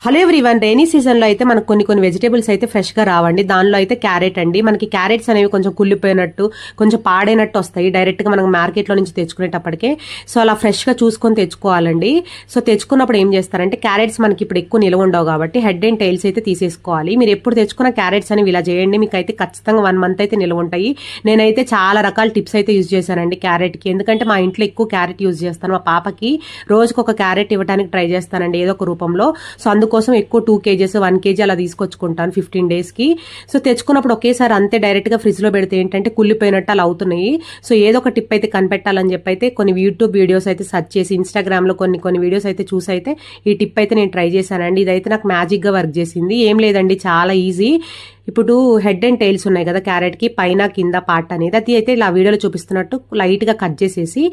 Hello everyone, rainy season లో అయితే మనకు కొన్ని వెజిటేబుల్స్ అయితే ఫ్రెష్ గా రావండి. దానిలో అయితే క్యారెట్ అండి. మనకి క్యారెట్స్ అనేవి కొంచెం కుళ్ళిపోయినట్టు, కొంచెం పాడైనట్టు వస్తాయి డైరెక్ట్ గా మనం మార్కెట్ లో నుంచి తెచ్చుకునేటప్పటికే. సో అలా ఫ్రెష్ గా చూసుకొని తెచ్చుకోవాలండి. సో తెచ్చుకున్నప్పుడు ఏం చేస్తారంటే, క్యారెట్స్ మనకి ఇప్పుడు ఎక్కువ నిల్వ ఉండవు కాబట్టి హెడ్ అండ్ టైల్స్ అయితే తీసేసుకోవాలి. మీరు ఎప్పుడు తెచ్చుకున్న క్యారెట్స్ అనేవి ఇలా చేయండి, మీకు అయితే ఖచ్చితంగా 1 month అయితే నిల్వ ఉంటాయి. నేనైతే చాలా రకాల టిప్స్ అయితే యూజ్ చేశానండి క్యారెట్ కి. ఎందుకంటే మా ఇంట్లో ఎక్కువ క్యారెట్ యూజ్ చేస్తాను. మా పాపకి రోజుకి ఒక క్యారెట్ ఇవ్వడానికి ట్రై చేస్తానండి ఏదో ఒక రూపంలో. సో అందుకోసం ఎక్కువ 2 kgs 1 kg అలా తీసుకొచ్చుకుంటాను 15 days కి. సో తెచ్చుకున్నప్పుడు ఒకేసారి అంతే డైరెక్ట్ గా ఫ్రిడ్జ్ లో పెడితే ఏంటంటే కుళ్ళిపోయినట్టు అలా అవుతున్నాయి. సో ఏదో ఒక టిప్ అయితే కనిపెట్టాలని చెప్పి అయితే కొన్ని యూట్యూబ్ వీడియోస్ అయితే సెర్చ్ చేసి, ఇన్స్టాగ్రామ్ లో కొన్ని వీడియోస్ అయితే చూసి అయితే ఈ టిప్ అయితే నేను ట్రై చేశానండి. ఇదైతే నాకు మ్యాజిక్ గా వర్క్ చేసింది. ఏం లేదండి, చాలా ఈజీ. ఇప్పుడు హెడ్ అండ్ టైల్స్ ఉన్నాయి కదా క్యారెట్ కి, పైన కింద పార్ట్ అనేది, అది అయితే ఇలా వీడియోలో చూపిస్తున్నట్టు లైట్ గా కట్ చేసేసి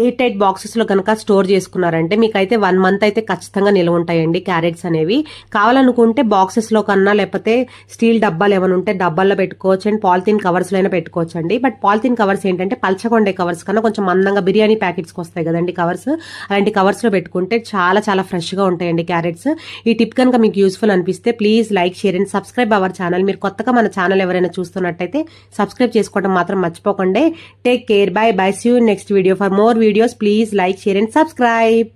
ఎయిర్ టైట్ బాక్సెస్ లో కనుక స్టోర్ చేసుకున్నారంటే మీకైతే 1 month అయితే ఖచ్చితంగా నిల్వ ఉంటాయండి క్యారెట్స్ అనేవి. కావాలనుకుంటే బాక్సెస్ లో కన్నా, లేకపోతే స్టీల్ డబ్బాలు ఏమైనా ఉంటే డబ్బాల్లో పెట్టుకోవచ్చు అండ్ పాలిథిన్ కవర్స్ లో అయినా పెట్టుకోవచ్చు అండి. బట్ పాలిథిన్ కవర్స్ ఏంటంటే పల్చగొండే కవర్స్ కన్నా కొంచెం మందంగా బిర్యానీ ప్యాకెట్స్కి వస్తాయి కదండి కవర్స్, అలాంటి కవర్స్ లో పెట్టుకుంటే చాలా ఫ్రెష్ గా ఉంటాయండి క్యారెట్స్. ఈ టిప్ కనుక మీకు యూస్ఫుల్ అనిపిస్తే please like, share and subscribe our channel. మీరు కొత్తగా మన ఛానల్ ఎవరైనా చూస్తున్నట్టయితే సబ్స్క్రైబ్ చేసుకోవడం మాత్రం మర్చిపోకండి. Take care, bye bye, see you next video. For more videos, please like, share and subscribe.